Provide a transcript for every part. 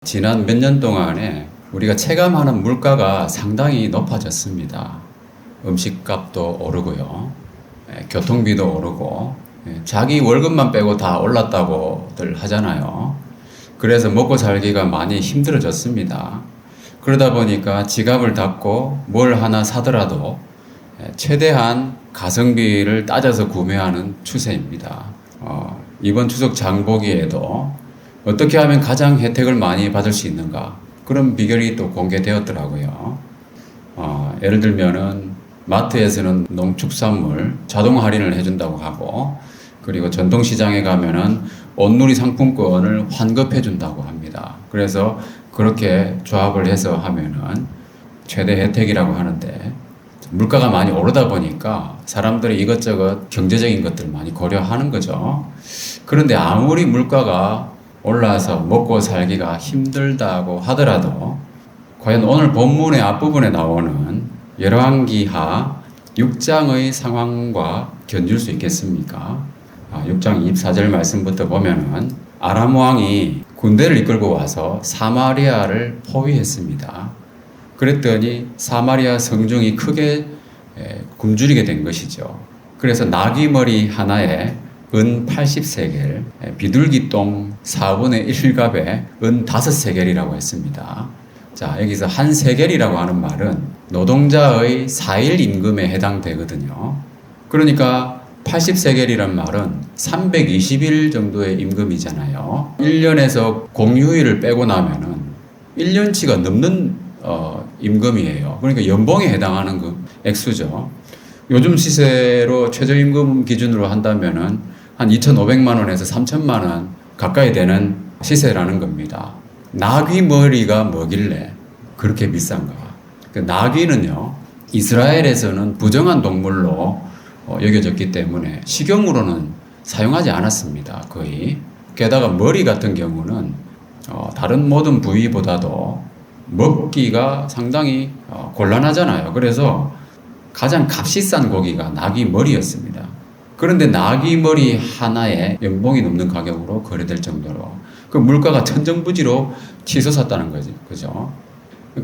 지난 몇 년 동안에 우리가 체감하는 물가가 상당히 높아졌습니다. 음식값도 오르고요. 교통비도 오르고, 자기 월급만 빼고 다 올랐다고들 하잖아요. 그래서 먹고 살기가 많이 힘들어졌습니다. 그러다 보니까 지갑을 닫고 뭘 하나 사더라도 최대한 가성비를 따져서 구매하는 추세입니다. 이번 추석 장보기에도 어떻게 하면 가장 혜택을 많이 받을 수 있는가, 그런 비결이 또 공개되었더라고요. 예를 들면은 마트에서는 농축산물 자동 할인을 해준다고 하고, 그리고 전통시장에 가면은 온누리 상품권을 환급해준다고 합니다. 그래서 그렇게 조합을 해서 하면은 최대 혜택이라고 하는데, 물가가 많이 오르다 보니까 사람들이 이것저것 경제적인 것들을 많이 고려하는 거죠. 그런데 아무리 물가가 올라서 먹고 살기가 힘들다고 하더라도 과연 오늘 본문의 앞부분에 나오는 열왕기하 6장의 상황과 견줄 수 있겠습니까? 6장 24절 말씀부터 보면은 아람 왕이 군대를 이끌고 와서 사마리아를 포위했습니다. 그랬더니 사마리아 성중이 크게 굶주리게 된 것이죠. 그래서 나귀머리 하나에 은 80세겔, 비둘기똥 4분의 1갑에 은 5세겔이라고 했습니다. 자, 여기서 한 세겔이라고 하는 말은 노동자의 4일 임금에 해당되거든요. 그러니까 80세겔이란 말은 320일 정도의 임금이잖아요. 1년에서 공휴일을 빼고 나면은 1년치가 넘는 임금이에요. 그러니까 연봉에 해당하는 그 액수죠. 요즘 시세로 최저임금 기준으로 한다면은 한 2,500만 원에서 3,000만 원 가까이 되는 시세라는 겁니다. 나귀 머리가 뭐길래 그렇게 비싼가? 그 나귀는요, 이스라엘에서는 부정한 동물로 여겨졌기 때문에 식용으로는 사용하지 않았습니다. 거의. 게다가 머리 같은 경우는 다른 모든 부위보다도 먹기가 상당히 곤란하잖아요. 그래서 가장 값이 싼 고기가 나귀 머리였습니다. 그런데 나귀 머리 하나에 연봉이 넘는 가격으로 거래될 정도로 그 물가가 천정부지로 치솟았다는 거죠. 그죠?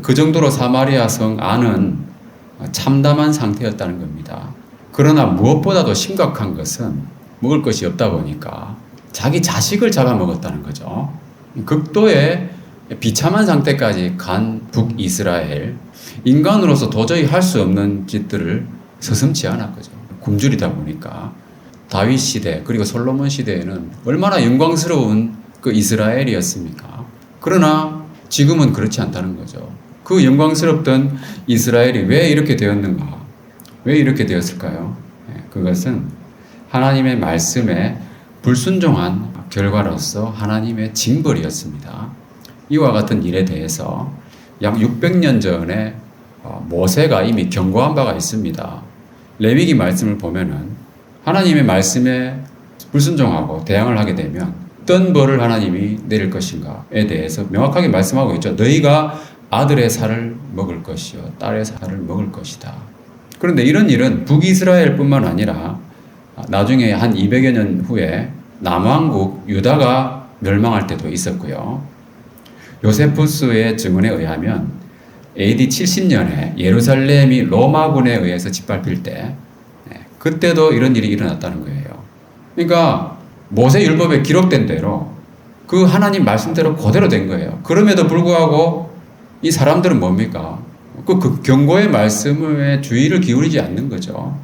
그 정도로 사마리아 성 안은 참담한 상태였다는 겁니다. 그러나 무엇보다도 심각한 것은 먹을 것이 없다 보니까 자기 자식을 잡아먹었다는 거죠. 극도의 비참한 상태까지 간 북이스라엘, 인간으로서 도저히 할 수 없는 짓들을 서슴지 않았거죠. 굶주리다 보니까. 다윗 시대 그리고 솔로몬 시대에는 얼마나 영광스러운 그 이스라엘이었습니까? 그러나 지금은 그렇지 않다는 거죠. 그 영광스럽던 이스라엘이 왜 이렇게 되었는가? 왜 이렇게 되었을까요? 그것은 하나님의 말씀에 불순종한 결과로서 하나님의 징벌이었습니다. 이와 같은 일에 대해서 약 600년 전에 모세가 이미 경고한 바가 있습니다. 레위기 말씀을 보면은 하나님의 말씀에 불순종하고 대항을 하게 되면 어떤 벌을 하나님이 내릴 것인가에 대해서 명확하게 말씀하고 있죠. 너희가 아들의 살을 먹을 것이요 딸의 살을 먹을 것이다. 그런데 이런 일은 북이스라엘뿐만 아니라 나중에 한 200여 년 후에 남왕국 유다가 멸망할 때도 있었고요. 요세푸스의 증언에 의하면 AD 70년에 예루살렘이 로마군에 의해서 짓밟힐 때 그때도 이런 일이 일어났다는 거예요. 그러니까 모세율법에 기록된 대로 그 하나님 말씀대로 그대로 된 거예요. 그럼에도 불구하고 이 사람들은 뭡니까? 그 경고의 말씀에 주의를 기울이지 않는 거죠.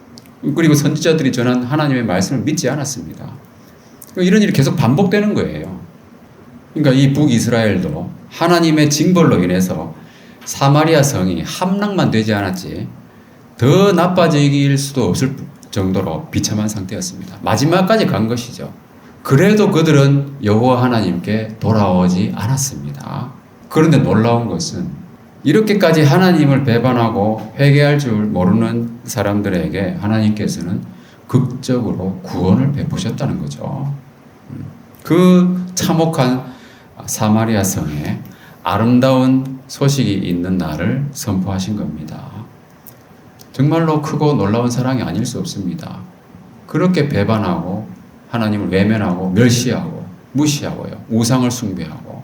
그리고 선지자들이 전한 하나님의 말씀을 믿지 않았습니다. 이런 일이 계속 반복되는 거예요. 그러니까 이 북이스라엘도 하나님의 징벌로 인해서 사마리아 성이 함락만 되지 않았지 더 나빠질 수도 없을 정도로 비참한 상태였습니다. 마지막까지 간 것이죠. 그래도 그들은 여호와 하나님께 돌아오지 않았습니다. 그런데 놀라운 것은 이렇게까지 하나님을 배반하고 회개할 줄 모르는 사람들에게 하나님께서는 극적으로 구원을 베푸셨다는 거죠. 그 참혹한 사마리아 성에 아름다운 소식이 있는 날을 선포하신 겁니다. 정말로 크고 놀라운 사랑이 아닐 수 없습니다. 그렇게 배반하고 하나님을 외면하고 멸시하고 무시하고요. 우상을 숭배하고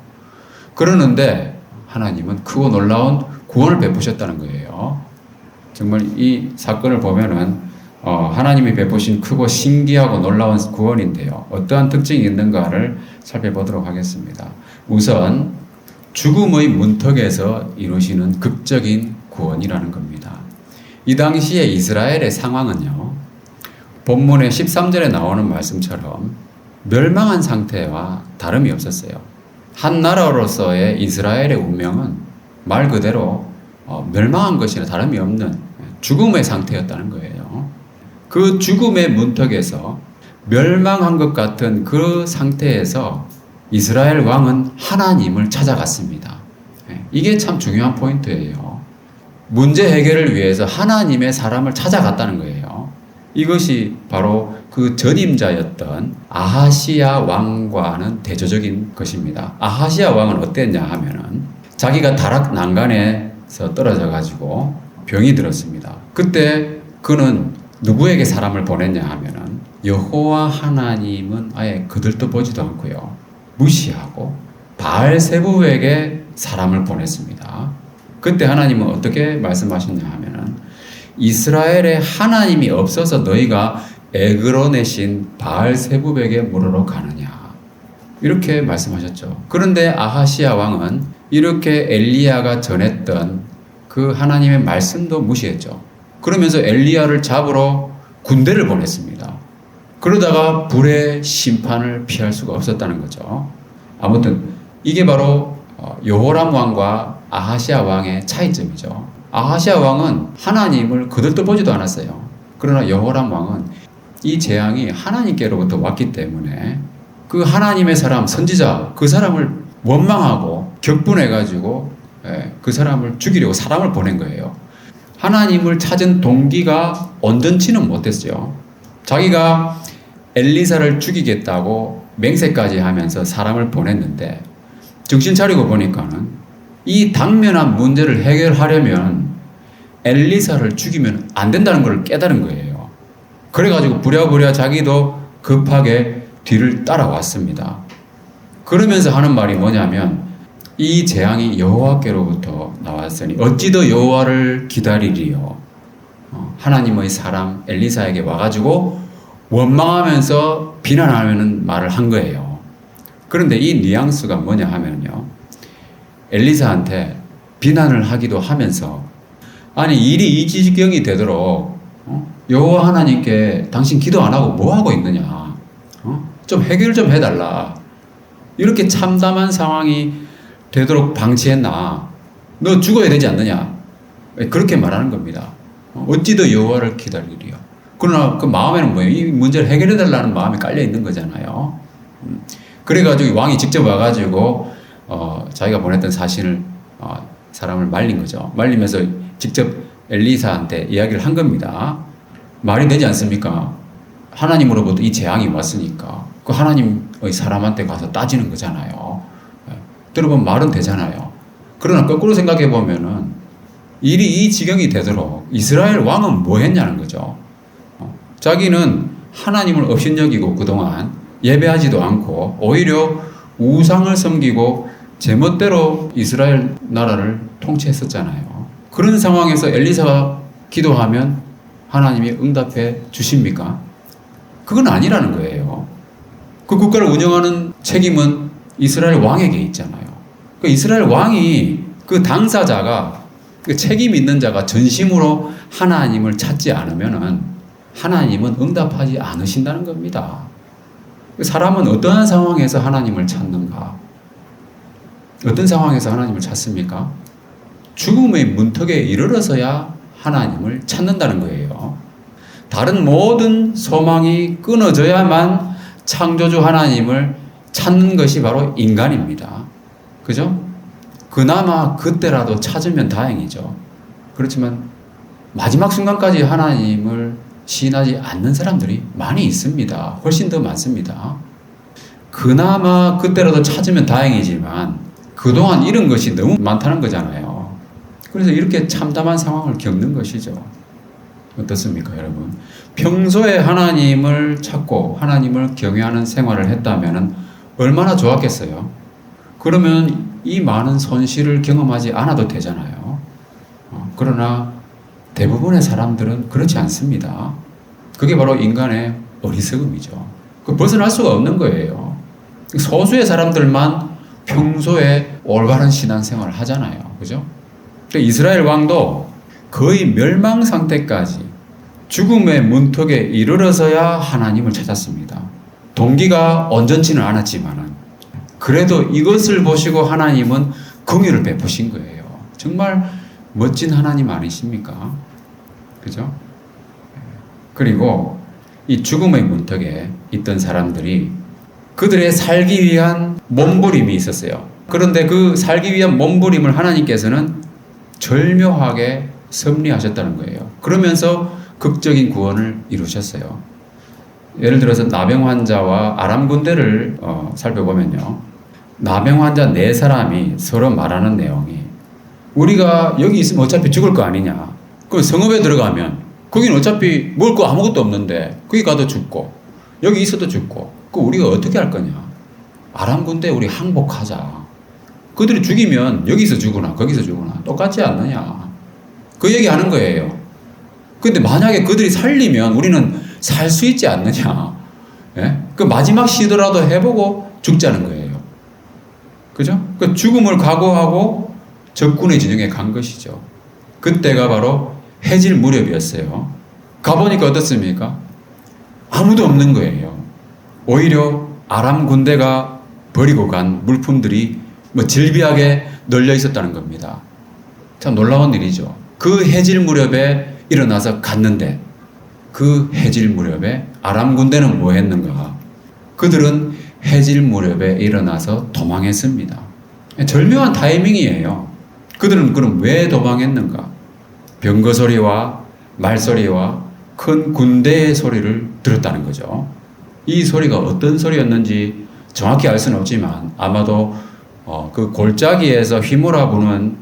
그러는데 하나님은 크고 놀라운 구원을 베푸셨다는 거예요. 정말 이 사건을 보면은 하나님이 베푸신 크고 신기하고 놀라운 구원인데요. 어떠한 특징이 있는가를 살펴보도록 하겠습니다. 우선 죽음의 문턱에서 이루시는 극적인 구원이라는 겁니다. 이 당시에 이스라엘의 상황은요, 본문의 13절에 나오는 말씀처럼 멸망한 상태와 다름이 없었어요. 한 나라로서의 이스라엘의 운명은 말 그대로 멸망한 것이나 다름이 없는 죽음의 상태였다는 거예요. 그 죽음의 문턱에서 멸망한 것 같은 그 상태에서 이스라엘 왕은 하나님을 찾아갔습니다. 이게 참 중요한 포인트예요. 문제 해결을 위해서 하나님의 사람을 찾아갔다는 거예요. 이것이 바로 그 전임자였던 아하시야 왕과는 대조적인 것입니다. 아하시야 왕은 어땠냐 하면은 자기가 다락 난간에서 떨어져 가지고 병이 들었습니다. 그때 그는 누구에게 사람을 보냈냐 하면은 여호와 하나님은 아예 그들도 보지도 않고요, 무시하고 바알세부에게 사람을 보냈습니다. 그때 하나님은 어떻게 말씀하셨냐 하면은 이스라엘에 하나님이 없어서 너희가 에그론의 바알세부에게 물으러 가느냐, 이렇게 말씀하셨죠. 그런데 아하시야 왕은 이렇게 엘리야가 전했던 그 하나님의 말씀도 무시했죠. 그러면서 엘리야를 잡으러 군대를 보냈습니다. 그러다가 불의 심판을 피할 수가 없었다는 거죠. 아무튼 이게 바로 여호람 왕과 아하시야 왕의 차이점이죠. 아하시야 왕은 하나님을 그들도 보지도 않았어요. 그러나 여호람 왕은 이 재앙이 하나님께로부터 왔기 때문에 그 하나님의 사람, 선지자, 그 사람을 원망하고 격분해가지고 그 사람을 죽이려고 사람을 보낸 거예요. 하나님을 찾은 동기가 온전치는 못했죠. 자기가 엘리사를 죽이겠다고 맹세까지 하면서 사람을 보냈는데 정신 차리고 보니까는 이 당면한 문제를 해결하려면 엘리사를 죽이면 안 된다는 걸 깨달은 거예요. 그래가지고 부랴부랴 자기도 급하게 뒤를 따라왔습니다. 그러면서 하는 말이 뭐냐면 이 재앙이 여호와께로부터 나왔으니 어찌 더 여호와를 기다리리요. 하나님의 사람 엘리사에게 와가지고 원망하면서 비난하는 말을 한 거예요. 그런데 이 뉘앙스가 뭐냐 하면요, 엘리사한테 비난을 하기도 하면서 아니 일이 이 지경이 되도록 여호와 하나님께 당신 기도 안 하고 뭐 하고 있느냐, 좀 해결 좀 해달라, 이렇게 참담한 상황이 되도록 방치했나, 너 죽어야 되지 않느냐, 그렇게 말하는 겁니다. 어찌 더 여호와를 기다리리요. 그러나 그 마음에는 뭐예요? 이 문제를 해결해 달라는 마음이 깔려 있는 거잖아요. 그래가지고 왕이 직접 와가지고 자기가 보냈던 사신을 사람을 말린 거죠. 말리면서 직접 엘리사한테 이야기를 한 겁니다. 말이 되지 않습니까? 하나님으로부터 이 재앙이 왔으니까 그 하나님의 사람한테 가서 따지는 거잖아요. 들어보면 말은 되잖아요. 그러나 거꾸로 생각해 보면은 일이 이 지경이 되도록 이스라엘 왕은 뭐 했냐는 거죠. 자기는 하나님을 업신여기고 그동안 예배하지도 않고 오히려 우상을 섬기고 제멋대로 이스라엘 나라를 통치했었잖아요. 그런 상황에서 엘리사가 기도하면 하나님이 응답해 주십니까? 그건 아니라는 거예요. 그 국가를 운영하는 책임은 이스라엘 왕에게 있잖아요. 그 이스라엘 왕이 그 당사자가 그 책임 있는 자가 전심으로 하나님을 찾지 않으면은 하나님은 응답하지 않으신다는 겁니다. 사람은 어떠한 상황에서 하나님을 찾는가? 어떤 상황에서 하나님을 찾습니까? 죽음의 문턱에 이르러서야 하나님을 찾는다는 거예요. 다른 모든 소망이 끊어져야만 창조주 하나님을 찾는 것이 바로 인간입니다. 그죠? 그나마 그때라도 찾으면 다행이죠. 그렇지만 마지막 순간까지 하나님을 시인하지 않는 사람들이 많이 있습니다. 훨씬 더 많습니다. 그나마 그때라도 찾으면 다행이지만 그동안 잃은 것이 너무 많다는 거잖아요. 그래서 이렇게 참담한 상황을 겪는 것이죠. 어떻습니까, 여러분? 평소에 하나님을 찾고 하나님을 경외하는 생활을 했다면 얼마나 좋았겠어요? 그러면 이 많은 손실을 경험하지 않아도 되잖아요. 그러나 대부분의 사람들은 그렇지 않습니다. 그게 바로 인간의 어리석음이죠. 벗어날 수가 없는 거예요. 소수의 사람들만 평소에 올바른 신앙생활을 하잖아요. 그죠? 이스라엘 왕도 거의 멸망 상태까지 죽음의 문턱에 이르러서야 하나님을 찾았습니다. 동기가 온전치는 않았지만은 그래도 이것을 보시고 하나님은 긍휼을 베푸신 거예요. 정말 멋진 하나님 아니십니까? 그죠? 그리고 이 죽음의 문턱에 있던 사람들이 그들의 살기 위한 몸부림이 있었어요. 그런데 그 살기 위한 몸부림을 하나님께서는 절묘하게 섭리하셨다는 거예요. 그러면서 극적인 구원을 이루셨어요. 예를 들어서 나병 환자와 아람 군대를 살펴보면요. 나병 환자 4사람이 서로 말하는 내용이 우리가 여기 있으면 어차피 죽을 거 아니냐. 그 성읍에 들어가면 거긴 어차피 먹을 거 아무것도 없는데 거기 가도 죽고 여기 있어도 죽고 그 우리가 어떻게 할 거냐. 아람 군대 우리 항복하자. 그들이 죽이면 여기서 죽으나 거기서 죽으나 똑같지 않느냐. 그 얘기하는 거예요. 근데 만약에 그들이 살리면 우리는 살 수 있지 않느냐. 예? 그 마지막 시도라도 해보고 죽자는 거예요. 그죠? 그 죽음을 각오하고 적군의 진영에 간 것이죠. 그때가 바로 해질 무렵이었어요. 가보니까 어떻습니까? 아무도 없는 거예요. 오히려 아람 군대가 버리고 간 물품들이 질비하게 널려 있었다는 겁니다. 참 놀라운 일이죠. 그 해질 무렵에 일어나서 갔는데 그 해질 무렵에 아람 군대는 뭐 했는가? 그들은 해질 무렵에 일어나서 도망했습니다. 절묘한 타이밍이에요. 그들은 그럼 왜 도망했는가? 병거 소리와 말소리와 큰 군대의 소리를 들었다는 거죠. 이 소리가 어떤 소리였는지 정확히 알 수는 없지만 아마도 그 골짜기에서 휘몰아 부는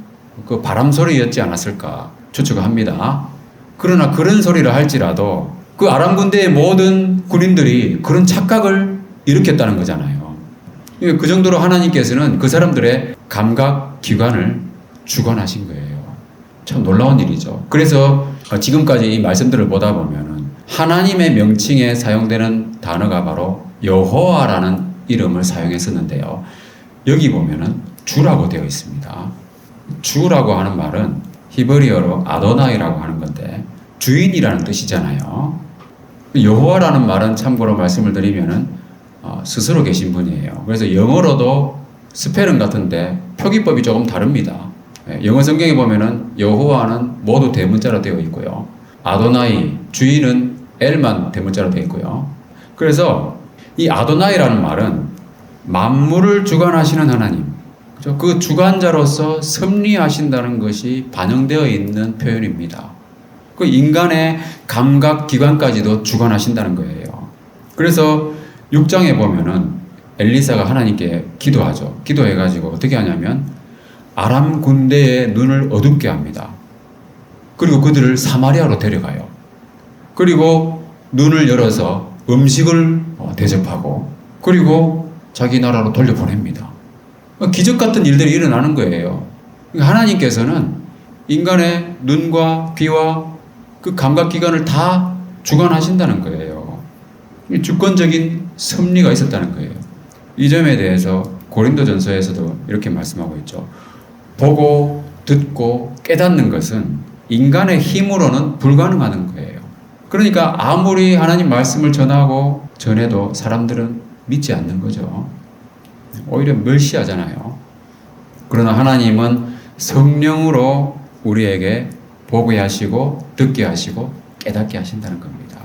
그 바람 소리였지 않았을까 추측합니다. 그러나 그런 소리를 할지라도 그 아람 군대의 모든 군인들이 그런 착각을 일으켰다는 거잖아요. 그 정도로 하나님께서는 그 사람들의 감각 기관을 주관하신 거예요. 참 놀라운 일이죠. 그래서 지금까지 이 말씀들을 보다 보면은 하나님의 명칭에 사용되는 단어가 바로 여호와라는 이름을 사용했었는데요. 여기 보면은 주라고 되어 있습니다. 주라고 하는 말은 히브리어로 아도나이라고 하는 건데 주인이라는 뜻이잖아요. 여호와라는 말은 참고로 말씀을 드리면은 스스로 계신 분이에요. 그래서 영어로도 스펠은 같은데 표기법이 조금 다릅니다. 영어 성경에 보면은 여호와는 모두 대문자로 되어 있고요. 아도나이 주인은 L만 대문자로 되어 있고요. 그래서 이 아도나이라는 말은 만물을 주관하시는 하나님, 그죠? 그 주관자로서 섭리하신다는 것이 반영되어 있는 표현입니다. 그 인간의 감각 기관까지도 주관하신다는 거예요. 그래서 6장에 보면은 엘리사가 하나님께 기도하죠. 기도해가지고 어떻게 하냐면 아람 군대의 눈을 어둡게 합니다. 그리고 그들을 사마리아로 데려가요. 그리고 눈을 열어서 음식을 대접하고 그리고 자기 나라로 돌려보냅니다. 기적 같은 일들이 일어나는 거예요. 하나님께서는 인간의 눈과 귀와 그 감각기관을 다 주관하신다는 거예요. 주권적인 섭리가 있었다는 거예요. 이 점에 대해서 고린도전서에서도 이렇게 말씀하고 있죠. 보고 듣고 깨닫는 것은 인간의 힘으로는 불가능한 거예요. 그러니까 아무리 하나님 말씀을 전해도 사람들은 믿지 않는 거죠. 오히려 멸시하잖아요. 그러나 하나님은 성령으로 우리에게 보게 하시고 듣게 하시고 깨닫게 하신다는 겁니다.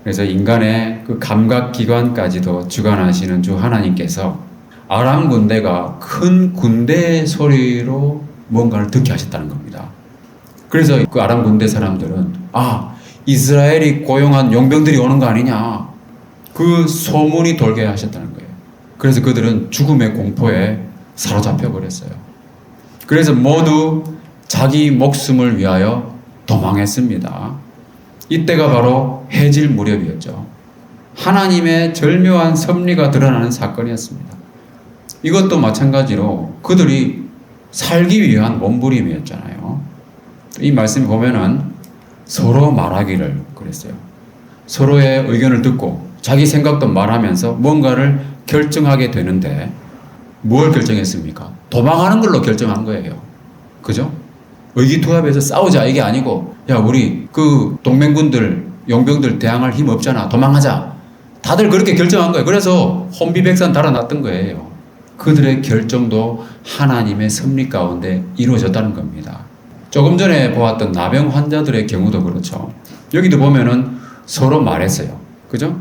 그래서 인간의 그 감각 기관까지도 주관하시는 주 하나님께서 아람 군대가 큰 군대의 소리로 뭔가를 듣게 하셨다는 겁니다. 그래서 그 아람 군대 사람들은 이스라엘이 고용한 용병들이 오는 거 아니냐, 그 소문이 돌게 하셨다는 거예요. 그래서 그들은 죽음의 공포에 사로잡혀 버렸어요. 그래서 모두 자기 목숨을 위하여 도망했습니다. 이때가 바로 해질 무렵이었죠. 하나님의 절묘한 섭리가 드러나는 사건이었습니다. 이것도 마찬가지로 그들이 살기 위한 몸부림이었잖아요. 이 말씀 보면은 서로 말하기를 그랬어요. 서로의 의견을 듣고 자기 생각도 말하면서 뭔가를 결정하게 되는데 뭘 결정했습니까? 도망하는 걸로 결정한 거예요. 그죠? 의기투합해서 싸우자 이게 아니고 야 우리 그 동맹군들 용병들 대항할 힘 없잖아. 도망하자. 다들 그렇게 결정한 거예요. 그래서 혼비백산 달아났던 거예요. 그들의 결정도 하나님의 섭리 가운데 이루어졌다는 겁니다. 조금 전에 보았던 나병 환자들의 경우도 그렇죠. 여기도 보면은 서로 말했어요. 그죠?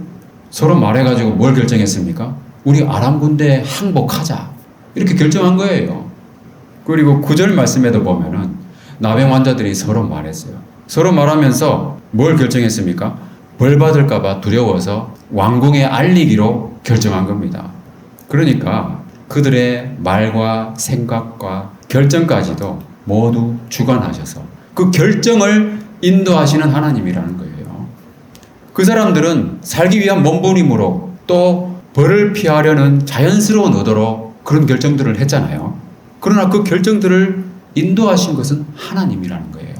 서로 말해가지고 뭘 결정했습니까? 우리 아람 군대에 항복하자. 이렇게 결정한 거예요. 그리고 9절 말씀에도 보면은 나병 환자들이 서로 말했어요. 서로 말하면서 뭘 결정했습니까? 벌 받을까봐 두려워서 왕궁에 알리기로 결정한 겁니다. 그러니까 그들의 말과 생각과 결정까지도 모두 주관하셔서 그 결정을 인도하시는 하나님이라는 거예요. 그 사람들은 살기 위한 몸부림으로 또 벌을 피하려는 자연스러운 의도로 그런 결정들을 했잖아요. 그러나 그 결정들을 인도하신 것은 하나님이라는 거예요.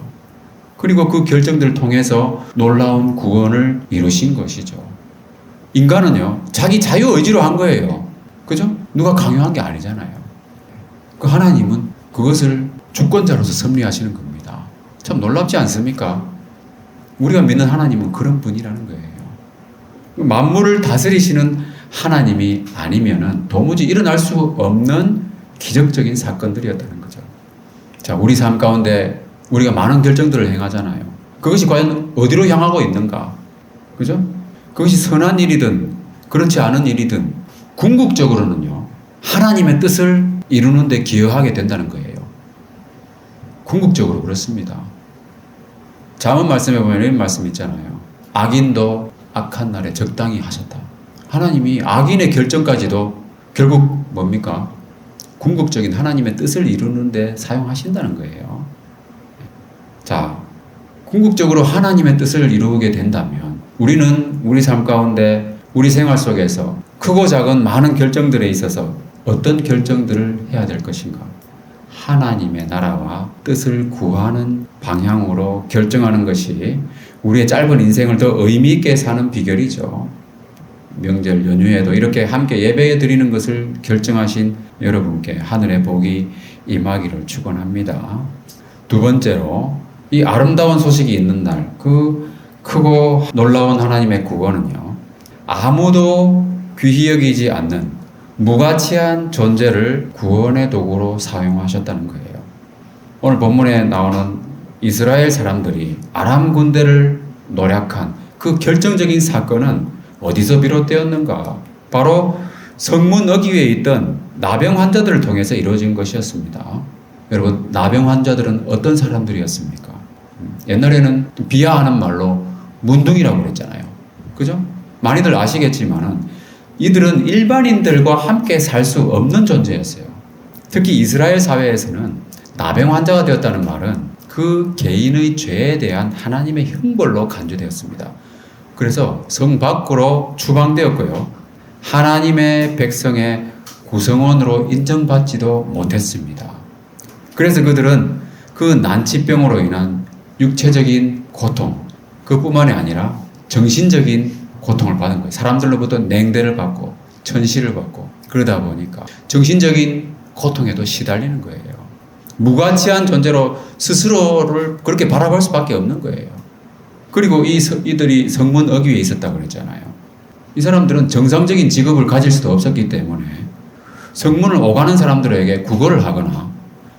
그리고 그 결정들을 통해서 놀라운 구원을 이루신 것이죠. 인간은요, 자기 자유의지로 한 거예요. 그죠? 누가 강요한 게 아니잖아요. 그 하나님은 그것을 주권자로서 섭리하시는 겁니다. 참 놀랍지 않습니까? 우리가 믿는 하나님은 그런 분이라는 거예요. 만물을 다스리시는 하나님이 아니면은 도무지 일어날 수 없는 기적적인 사건들이었다는 거죠. 자, 우리 삶 가운데 우리가 많은 결정들을 행하잖아요. 그것이 과연 어디로 향하고 있는가? 그죠? 그것이 선한 일이든 그렇지 않은 일이든 궁극적으로는요, 하나님의 뜻을 이루는 데 기여하게 된다는 거예요. 궁극적으로 그렇습니다. 잠언 말씀에 보면 이런 말씀 있잖아요. 악인도 악한 날에 적당히 하셨다. 하나님이 악인의 결정까지도 결국 뭡니까? 궁극적인 하나님의 뜻을 이루는 데 사용하신다는 거예요. 자, 궁극적으로 하나님의 뜻을 이루게 된다면 우리는 우리 삶 가운데 우리 생활 속에서 크고 작은 많은 결정들에 있어서 어떤 결정들을 해야 될 것인가? 하나님의 나라와 뜻을 구하는 방향으로 결정하는 것이 우리의 짧은 인생을 더 의미 있게 사는 비결이죠. 명절 연휴에도 이렇게 함께 예배 드리는 것을 결정하신 여러분께 하늘의 복이 임하기를 축원합니다. 두 번째로 이 아름다운 소식이 있는 날, 그 크고 놀라운 하나님의 구원은요, 아무도 귀히 여기지 않는 무가치한 존재를 구원의 도구로 사용하셨다는 거예요. 오늘 본문에 나오는 이스라엘 사람들이 아람 군대를 노략한 그 결정적인 사건은 어디서 비롯되었는가? 바로 성문 어귀에 있던 나병 환자들을 통해서 이루어진 것이었습니다. 여러분, 나병 환자들은 어떤 사람들이었습니까? 옛날에는 비하하는 말로 문둥이라고 그랬잖아요. 그죠? 많이들 아시겠지만은 이들은 일반인들과 함께 살 수 없는 존재였어요. 특히 이스라엘 사회에서는 나병 환자가 되었다는 말은 그 개인의 죄에 대한 하나님의 형벌로 간주되었습니다. 그래서 성 밖으로 추방되었고요. 하나님의 백성의 구성원으로 인정받지도 못했습니다. 그래서 그들은 그 난치병으로 인한 육체적인 고통, 그뿐만이 아니라 정신적인 고통을 받은 거예요. 사람들로부터 냉대를 받고 천시를 받고 그러다 보니까 정신적인 고통에도 시달리는 거예요. 무가치한 존재로 스스로를 그렇게 바라볼 수밖에 없는 거예요. 그리고 이들이 성문 어귀에 있었다고 그랬잖아요. 이 사람들은 정상적인 직업을 가질 수도 없었기 때문에 성문을 오가는 사람들에게 구걸을 하거나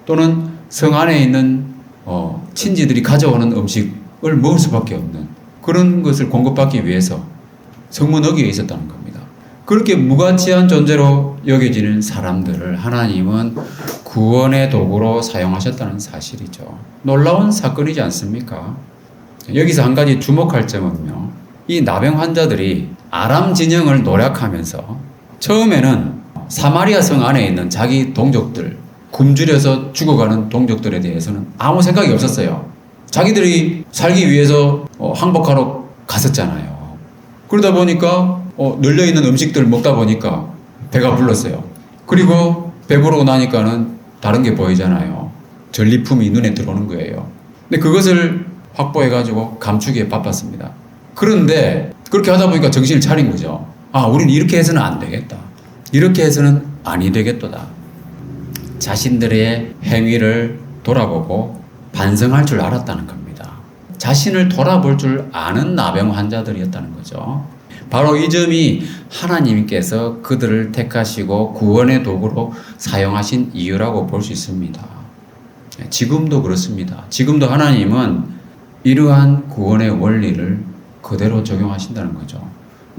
또는 성 안에 있는 친지들이 가져오는 음식을 먹을 수밖에 없는 그런 것을 공급받기 위해서 성문 어귀에 있었다는 겁니다. 그렇게 무가치한 존재로 여겨지는 사람들을 하나님은 구원의 도구로 사용하셨다는 사실이죠. 놀라운 사건이지 않습니까? 여기서 한 가지 주목할 점은요, 이 나병 환자들이 아람 진영을 노략하면서 처음에는 사마리아 성 안에 있는 자기 동족들, 굶주려서 죽어가는 동족들에 대해서는 아무 생각이 없었어요. 자기들이 살기 위해서 항복하러 갔었잖아요. 그러다 보니까 널려있는 음식들을 먹다 보니까 배가 불렀어요. 그리고 배부르고 나니까는 다른 게 보이잖아요. 전리품이 눈에 들어오는 거예요. 근데 그것을 확보해가지고 감추기에 바빴습니다. 그런데 그렇게 하다 보니까 정신을 차린 거죠. 아, 우리는 이렇게 해서는 안 되겠다. 이렇게 해서는 아니 되겠도다. 자신들의 행위를 돌아보고 반성할 줄 알았다는 겁니다. 자신을 돌아볼 줄 아는 나병 환자들이었다는 거죠. 바로 이 점이 하나님께서 그들을 택하시고 구원의 도구로 사용하신 이유라고 볼 수 있습니다. 지금도 그렇습니다. 지금도 하나님은 이러한 구원의 원리를 그대로 적용하신다는 거죠.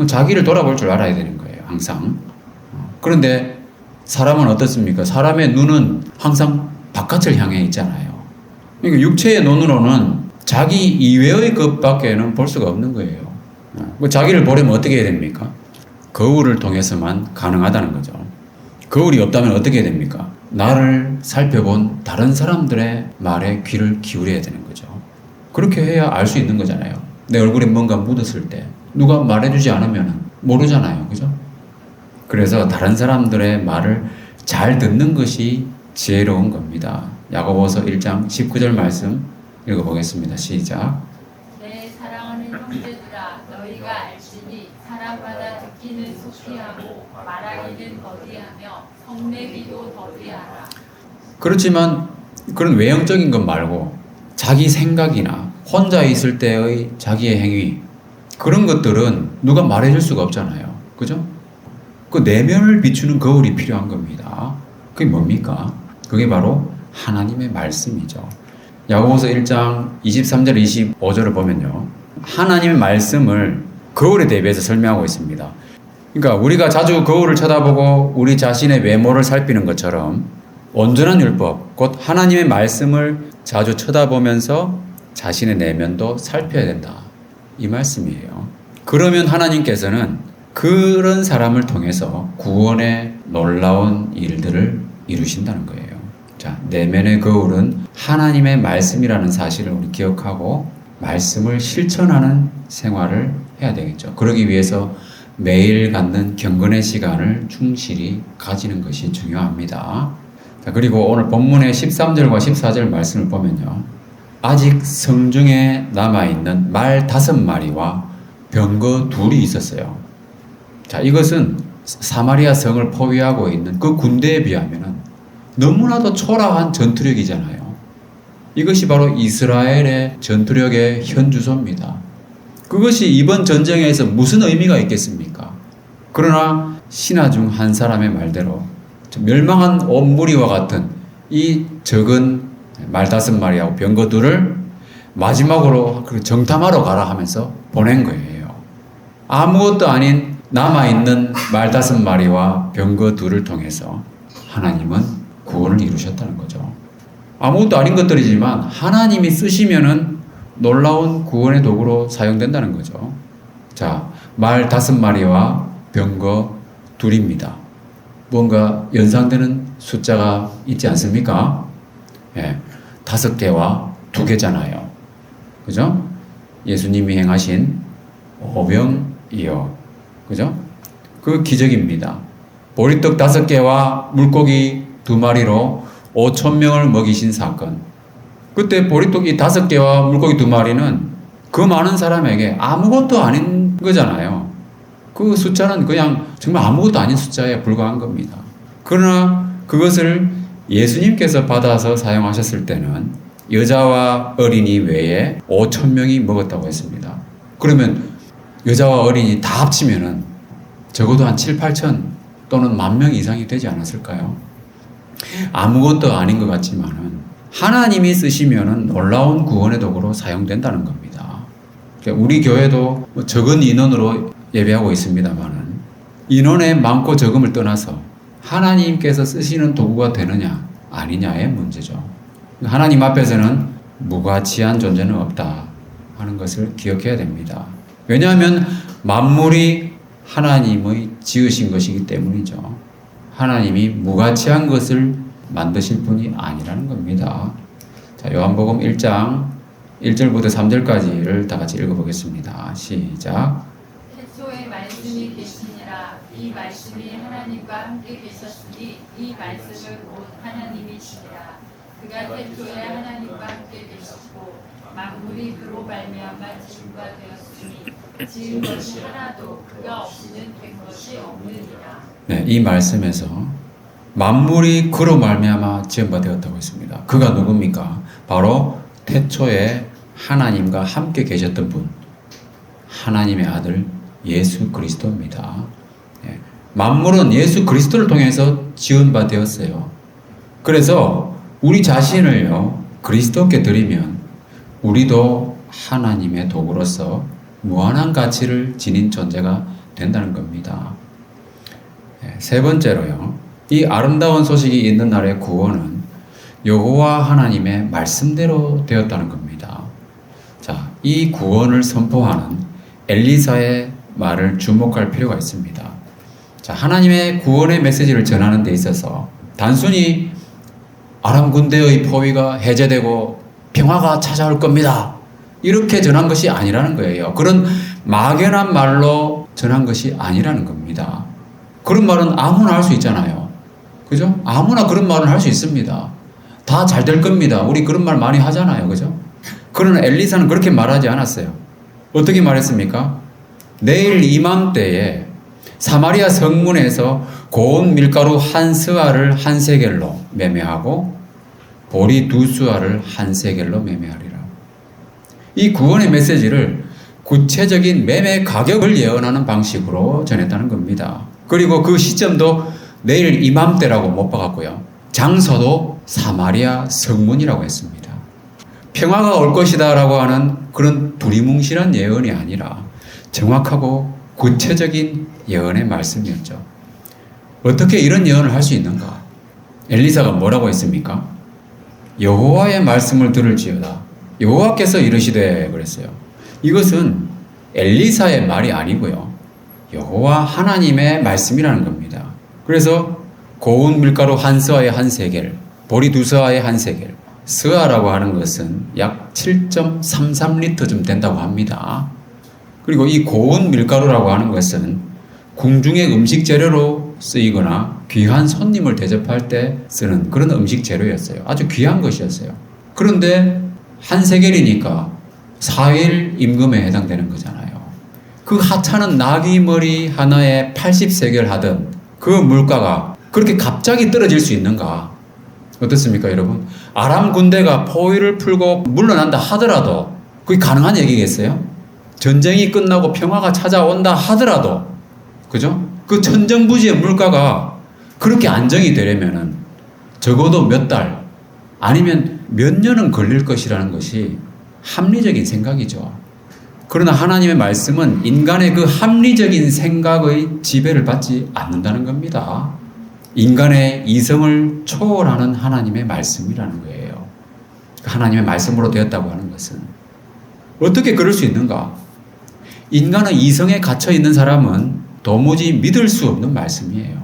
자기를 돌아볼 줄 알아야 되는 거예요, 항상. 그런데 사람은 어떻습니까? 사람의 눈은 항상 바깥을 향해 있잖아요. 그러니까 육체의 눈으로는 자기 이외의 것밖에는 볼 수가 없는 거예요. 자기를 보려면 어떻게 해야 됩니까? 거울을 통해서만 가능하다는 거죠. 거울이 없다면 어떻게 해야 됩니까? 나를 살펴본 다른 사람들의 말에 귀를 기울여야 되는 거죠. 그렇게 해야 알 수 있는 거잖아요. 내 얼굴에 뭔가 묻었을 때 누가 말해주지 않으면 모르잖아요. 그죠? 그래서 다른 사람들의 말을 잘 듣는 것이 지혜로운 겁니다. 야고보서 1장 19절 말씀 읽어보겠습니다. 시작. 내 사랑하는 형제들아 너희가 알지니 사람마다 듣기는 속히하고 말하기는 더디하며 성내기도 더디하라. 그렇지만 그런 외형적인 것 말고 자기 생각이나 혼자 있을 때의 자기의 행위 그런 것들은 누가 말해줄 수가 없잖아요. 그죠? 그 내면을 비추는 거울이 필요한 겁니다. 그게 뭡니까? 그게 바로 하나님의 말씀이죠. 야고보서 1장 23절 25절을 보면요. 하나님의 말씀을 거울에 대비해서 설명하고 있습니다. 그러니까 우리가 자주 거울을 쳐다보고 우리 자신의 외모를 살피는 것처럼 온전한 율법, 곧 하나님의 말씀을 자주 쳐다보면서 자신의 내면도 살펴야 된다. 이 말씀이에요. 그러면 하나님께서는 그런 사람을 통해서 구원의 놀라운 일들을 이루신다는 거예요. 자, 내면의 거울은 하나님의 말씀이라는 사실을 우리 기억하고 말씀을 실천하는 생활을 해야 되겠죠. 그러기 위해서 매일 갖는 경건의 시간을 충실히 가지는 것이 중요합니다. 자, 그리고 오늘 본문의 13절과 14절 말씀을 보면요. 아직 성중에 남아있는 말 5마리와 병거 2이 있었어요. 자, 이것은 사마리아 성을 포위하고 있는 그 군대에 비하면 너무나도 초라한 전투력이잖아요. 이것이 바로 이스라엘의 전투력의 현주소입니다. 그것이 이번 전쟁에서 무슨 의미가 있겠습니까? 그러나 신하 중 한 사람의 말대로 멸망한 온 무리와 같은 이 적은 말 5마리하고 병거 2를 마지막으로 정탐하러 가라 하면서 보낸 거예요. 아무것도 아닌 남아있는 말 5마리와 병거 2를 통해서 하나님은 구원을 이루셨다는 거죠. 아무것도 아닌 것들이지만 하나님이 쓰시면은 놀라운 구원의 도구로 사용된다는 거죠. 자, 말 5마리와 병거 2입니다. 뭔가 연상되는 숫자가 있지 않습니까? 예, 5개와 2개잖아요. 그죠? 예수님이 행하신 오병이어. 그죠? 그 기적입니다. 보리떡 5개와 물고기 2마리로 5,000명을 먹이신 사건. 그때 보리떡 이 5개와 물고기 2마리는 그 많은 사람에게 아무것도 아닌 거잖아요. 그 숫자는 그냥 정말 아무것도 아닌 숫자에 불과한 겁니다. 그러나 그것을 예수님께서 받아서 사용하셨을 때는 여자와 어린이 외에 5,000명이 먹었다고 했습니다. 그러면 여자와 어린이 다 합치면은 적어도 한 7, 8천 또는 10,000명 이상이 되지 않았을까요? 아무것도 아닌 것 같지만은 하나님이 쓰시면은 놀라운 구원의 도구로 사용된다는 겁니다. 우리 교회도 적은 인원으로 예배하고 있습니다만은 인원의 많고 적음을 떠나서 하나님께서 쓰시는 도구가 되느냐 아니냐의 문제죠. 하나님 앞에서는 무가치한 존재는 없다 하는 것을 기억해야 됩니다. 왜냐하면 만물이 하나님의 지으신 것이기 때문이죠. 하나님이 무가치한 것을 만드실 분이 아니라는 겁니다. 자, 요한복음 1장 1절부터 3절까지를 다 같이 읽어보겠습니다. 시작. 태초에 말씀이 말씀이 계시니라. 이 말씀이 하나님과 함께 계셨으니 이 말씀을 본 하나님이시니라. 그가 태초에 하나님과 함께 계셨고 만물이 그로 말미암아 지음바 되었으니 지은 것이 하나도 그가 없이는 된 것이 없느니라. 네, 이 말씀에서 만물이 그로 말미암아 지음바 되었다고 했습니다. 그가 누굽니까? 바로 태초에 하나님과 함께 계셨던 분, 하나님의 아들 예수 그리스도입니다. 네, 만물은 예수 그리스도를 통해서 지은 바 되었어요. 그래서 우리 자신을요 그리스도께 드리면 우리도 하나님의 도구로서 무한한 가치를 지닌 존재가 된다는 겁니다. 네, 세 번째로요, 이 아름다운 소식이 있는 날의 구원은 여호와 하나님의 말씀대로 되었다는 겁니다. 자, 이 구원을 선포하는 엘리사의 말을 주목할 필요가 있습니다. 자, 하나님의 구원의 메시지를 전하는 데 있어서 단순히 아람 군대의 포위가 해제되고 평화가 찾아올 겁니다, 이렇게 전한 것이 아니라는 거예요. 그런 막연한 말로 전한 것이 아니라는 겁니다. 그런 말은 아무나 할 수 있잖아요. 그죠? 아무나 그런 말은 할 수 있습니다. 다 잘 될 겁니다. 우리 그런 말 많이 하잖아요. 그죠? 그러나 엘리사는 그렇게 말하지 않았어요. 어떻게 말했습니까? 내일 이맘때에 사마리아 성문에서 고운 밀가루 한 스아를 한 세겔로 매매하고 보리 두 수아를 한 세겔로 매매하리라. 이 구원의 메시지를 구체적인 매매 가격을 예언하는 방식으로 전했다는 겁니다. 그리고 그 시점도 내일 이맘때라고 못 박았고요. 장소도 사마리아 성문이라고 했습니다. 평화가 올 것이다 라고 하는 그런 두리뭉실한 예언이 아니라 정확하고 구체적인 예언의 말씀이었죠. 어떻게 이런 예언을 할 수 있는가? 엘리사가 뭐라고 했습니까? 여호와의 말씀을 들을지어다. 여호와께서 이르시되 그랬어요. 이것은 엘리사의 말이 아니고요, 여호와 하나님의 말씀이라는 겁니다. 그래서 고운 밀가루 한 스아에 한 세겔, 보리 두 스아에 한 세겔. 스아라고 하는 것은 약 7.33리터쯤 된다고 합니다. 그리고 이 고운 밀가루라고 하는 것은 궁중의 음식 재료로 쓰이거나 귀한 손님을 대접할 때 쓰는 그런 음식 재료였어요. 아주 귀한 것이었어요. 그런데 한 세겔이니까 4일 임금에 해당되는 거잖아요. 그 하찮은 나귀 머리 하나에 80세겔 하던 그 물가가 그렇게 갑자기 떨어질 수 있는가? 어떻습니까, 여러분? 아람 군대가 포위를 풀고 물러난다 하더라도 그게 가능한 얘기겠어요? 전쟁이 끝나고 평화가 찾아온다 하더라도, 그죠? 그 천정부지의 물가가 그렇게 안정이 되려면은 적어도 몇 달 아니면 몇 년은 걸릴 것이라는 것이 합리적인 생각이죠. 그러나 하나님의 말씀은 인간의 그 합리적인 생각의 지배를 받지 않는다는 겁니다. 인간의 이성을 초월하는 하나님의 말씀이라는 거예요. 하나님의 말씀으로 되었다고 하는 것은 어떻게 그럴 수 있는가? 인간의 이성에 갇혀 있는 사람은 도무지 믿을 수 없는 말씀이에요.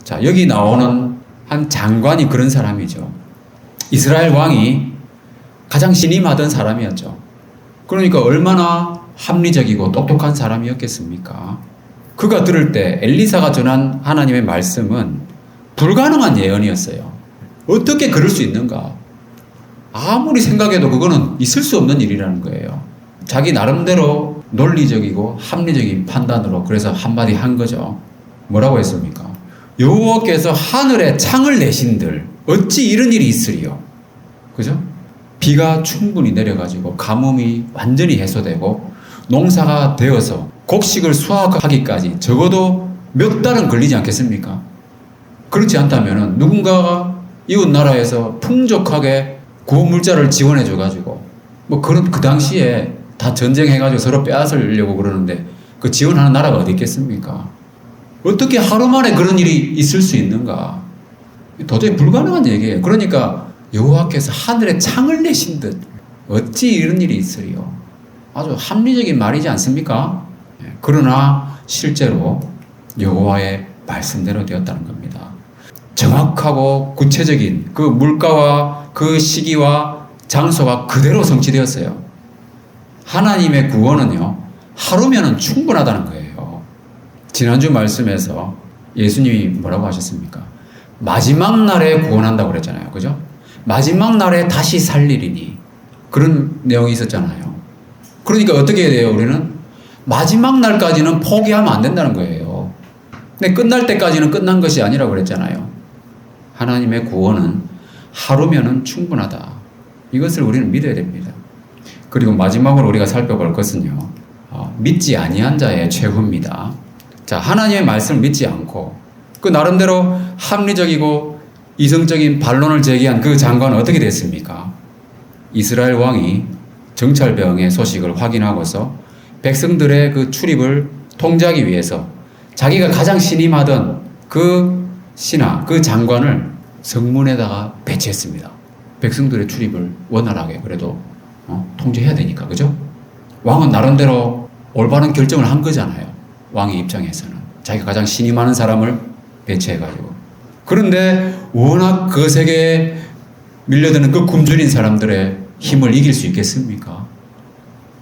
자, 여기 나오는 한 장관이 그런 사람이죠. 이스라엘 왕이 가장 신임하던 사람이었죠. 그러니까 얼마나 합리적이고 똑똑한 사람이었겠습니까? 그가 들을 때 엘리사가 전한 하나님의 말씀은 불가능한 예언이었어요. 어떻게 그럴 수 있는가? 아무리 생각해도 그거는 있을 수 없는 일이라는 거예요. 자기 나름대로 논리적이고 합리적인 판단으로 그래서 한마디 한 거죠. 뭐라고 했습니까? 여호와께서 하늘에 창을 내신들 어찌 이런 일이 있으리요? 그죠? 비가 충분히 내려가지고 가뭄이 완전히 해소되고 농사가 되어서 곡식을 수확하기까지 적어도 몇 달은 걸리지 않겠습니까? 그렇지 않다면 누군가가 이웃 나라에서 풍족하게 구호물자를 지원해 줘가지고 뭐 그런 그 당시에 다 전쟁해가지고 서로 빼앗으려고 그러는데 그 지원하는 나라가 어디 있겠습니까? 어떻게 하루 만에 그런 일이 있을 수 있는가? 도저히 불가능한 얘기예요. 그러니까 여호와께서 하늘에 창을 내신 듯 어찌 이런 일이 있으리요? 아주 합리적인 말이지 않습니까? 그러나 실제로 여호와의 말씀대로 되었다는 겁니다. 정확하고 구체적인 그 물가와 그 시기와 장소가 그대로 성취되었어요. 하나님의 구원은요, 하루면은 충분하다는 거예요. 지난주 말씀에서 예수님이 뭐라고 하셨습니까? 마지막 날에 구원한다고 그랬잖아요. 그죠? 마지막 날에 다시 살리리니. 그런 내용이 있었잖아요. 그러니까 어떻게 해야 돼요? 우리는 마지막 날까지는 포기하면 안 된다는 거예요. 근데 끝날 때까지는 끝난 것이 아니라고 그랬잖아요. 하나님의 구원은 하루면은 충분하다. 이것을 우리는 믿어야 됩니다. 그리고 마지막으로 우리가 살펴볼 것은요. 믿지 아니한 자의 최후입니다. 자, 하나님의 말씀을 믿지 않고 그 나름대로 합리적이고 이성적인 반론을 제기한 그 장관은 어떻게 됐습니까? 이스라엘 왕이 정찰병의 소식을 확인하고서 백성들의 그 출입을 통제하기 위해서 자기가 가장 신임하던 그 신하, 그 장관을 성문에다가 배치했습니다. 백성들의 출입을 원활하게 그래도 통제해야 되니까, 그죠? 왕은 나름대로 올바른 결정을 한 거잖아요. 왕의 입장에서는. 자기가 가장 신임하는 사람을 배치해가지고. 그런데 워낙 그 세계에 밀려드는 그 굶주린 사람들의 힘을 이길 수 있겠습니까?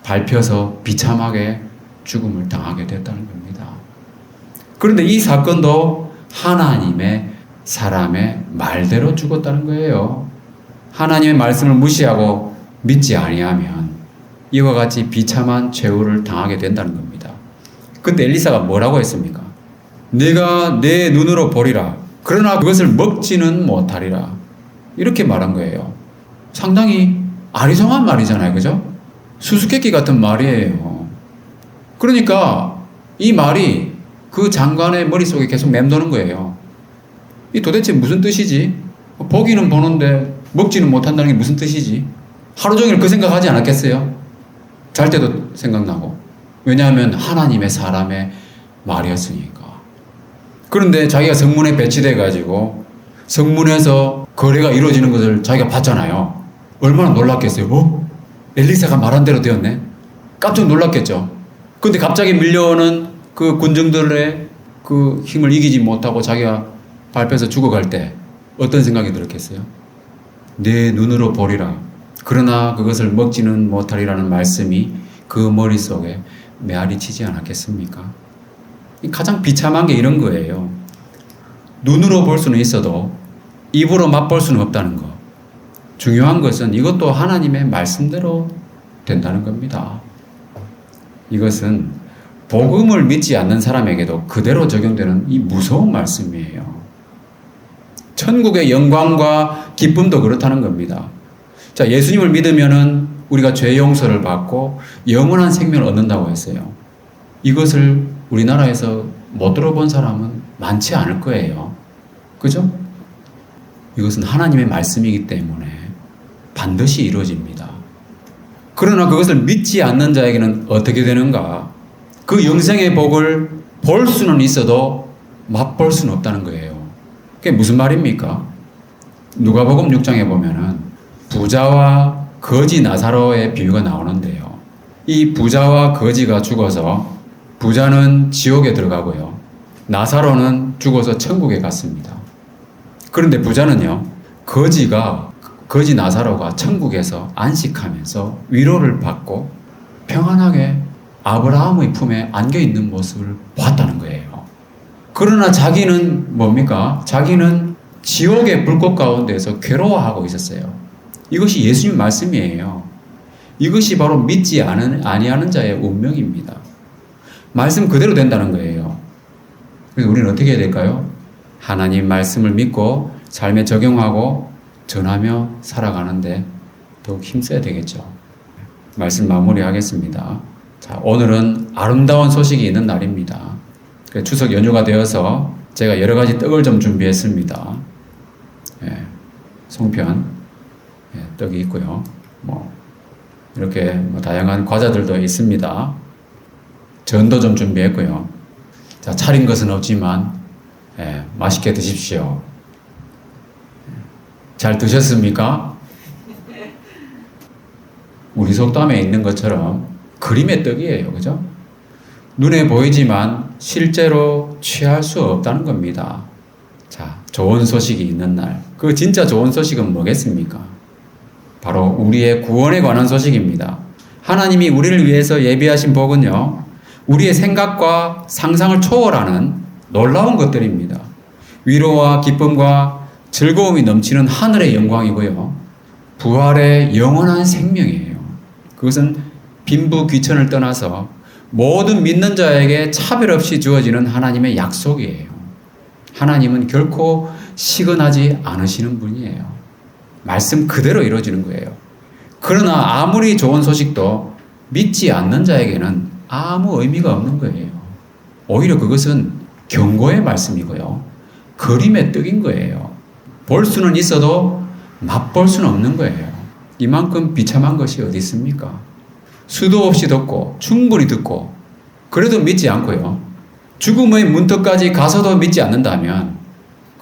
밟혀서 비참하게 죽음을 당하게 됐다는 겁니다. 그런데 이 사건도 하나님의 사람의 말대로 죽었다는 거예요. 하나님의 말씀을 무시하고 믿지 아니하면 이와 같이 비참한 최후를 당하게 된다는 겁니다. 그때 엘리사가 뭐라고 했습니까? 내가 내 눈으로 보리라. 그러나 그것을 먹지는 못하리라. 이렇게 말한 거예요. 상당히 아리송한 말이잖아요. 그죠? 수수께끼 같은 말이에요. 그러니까 이 말이 그 장관의 머릿속에 계속 맴도는 거예요. 이 도대체 무슨 뜻이지? 보기는 보는데 먹지는 못한다는 게 무슨 뜻이지? 하루 종일 그 생각하지 않았겠어요? 잘 때도 생각나고. 왜냐하면 하나님의 사람의 말이었으니까. 그런데 자기가 성문에 배치돼 가지고 성문에서 거래가 이루어지는 것을 자기가 봤잖아요. 얼마나 놀랐겠어요? 엘리사가 말한 대로 되었네? 깜짝 놀랐겠죠. 근데 갑자기 밀려오는 그 군정들의 그 힘을 이기지 못하고 자기가 밟혀서 죽어갈 때 어떤 생각이 들었겠어요? 내 눈으로 보리라. 그러나 그것을 먹지는 못하리라는 말씀이 그 머릿속에 메아리 치지 않았겠습니까? 가장 비참한 게 이런 거예요. 눈으로 볼 수는 있어도 입으로 맛볼 수는 없다는 거. 중요한 것은 이것도 하나님의 말씀대로 된다는 겁니다. 이것은 복음을 믿지 않는 사람에게도 그대로 적용되는 이 무서운 말씀이에요. 천국의 영광과 기쁨도 그렇다는 겁니다. 자, 예수님을 믿으면은 우리가 죄 용서를 받고 영원한 생명을 얻는다고 했어요. 이것을 우리나라에서 못 들어본 사람은 많지 않을 거예요. 그죠? 이것은 하나님의 말씀이기 때문에 반드시 이루어집니다. 그러나 그것을 믿지 않는 자에게는 어떻게 되는가? 그 영생의 복을 볼 수는 있어도 맛볼 수는 없다는 거예요. 그게 무슨 말입니까? 누가복음 6장에 보면은 부자와 거지 나사로의 비유가 나오는데요. 이 부자와 거지가 죽어서 부자는 지옥에 들어가고요. 나사로는 죽어서 천국에 갔습니다. 그런데 부자는요, 거지 나사로가 천국에서 안식하면서 위로를 받고 평안하게 아브라함의 품에 안겨 있는 모습을 봤다는 거예요. 그러나 자기는 뭡니까? 자기는 지옥의 불꽃 가운데서 괴로워하고 있었어요. 이것이 예수님 말씀이에요. 이것이 바로 믿지 아니하는 자의 운명입니다. 말씀 그대로 된다는 거예요. 그래서 우리는 어떻게 해야 될까요? 하나님 말씀을 믿고 삶에 적용하고 전하며 살아가는데 더욱 힘써야 되겠죠. 말씀 마무리하겠습니다. 자, 오늘은 아름다운 소식이 있는 날입니다. 추석 연휴가 되어서 제가 여러 가지 떡을 좀 준비했습니다. 송편, 떡이 있고요. 이렇게 다양한 과자들도 있습니다. 전도 좀 준비했고요. 자, 차린 것은 없지만 맛있게 드십시오. 잘 드셨습니까? 우리 속담에 있는 것처럼 그림의 떡이에요. 그죠? 눈에 보이지만 실제로 취할 수 없다는 겁니다. 자, 좋은 소식이 있는 날. 그 진짜 좋은 소식은 뭐겠습니까? 바로 우리의 구원에 관한 소식입니다. 하나님이 우리를 위해서 예비하신 복은요, 우리의 생각과 상상을 초월하는 놀라운 것들입니다. 위로와 기쁨과 즐거움이 넘치는 하늘의 영광이고요. 부활의 영원한 생명이에요. 그것은 빈부 귀천을 떠나서 모든 믿는 자에게 차별 없이 주어지는 하나님의 약속이에요. 하나님은 결코 시건하지 않으시는 분이에요. 말씀 그대로 이루어지는 거예요. 그러나 아무리 좋은 소식도 믿지 않는 자에게는 아무 의미가 없는 거예요. 오히려 그것은 경고의 말씀이고요. 그림의 떡인 거예요. 볼 수는 있어도 맛볼 수는 없는 거예요. 이만큼 비참한 것이 어디 있습니까? 수도 없이 듣고 충분히 듣고 그래도 믿지 않고요. 죽음의 문턱까지 가서도 믿지 않는다면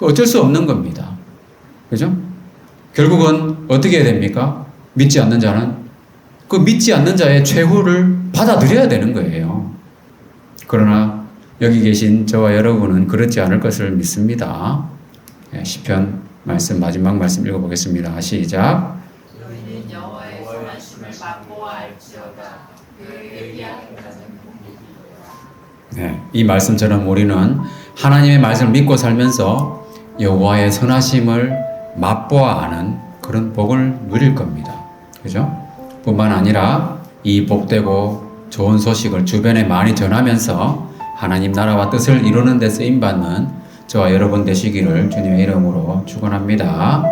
어쩔 수 없는 겁니다. 그죠? 결국은 어떻게 해야 됩니까? 믿지 않는 자는 그 믿지 않는 자의 최후를 받아들여야 되는 거예요. 그러나 여기 계신 저와 여러분은 그렇지 않을 것을 믿습니다. 시편 말씀 마지막 말씀 읽어보겠습니다. 시작. 너희는 여호와의 선하심을 맛보아 알지어다. 그의 피하는 것은 네, 이 말씀처럼 우리는 하나님의 말씀을 믿고 살면서 여호와의 선하심을 맛보아 아는 그런 복을 누릴 겁니다. 그죠? 뿐만 아니라 이 복되고 좋은 소식을 주변에 많이 전하면서 하나님 나라와 뜻을 이루는 데 쓰임받는 저와 여러분 되시기를 주님의 이름으로 축원합니다.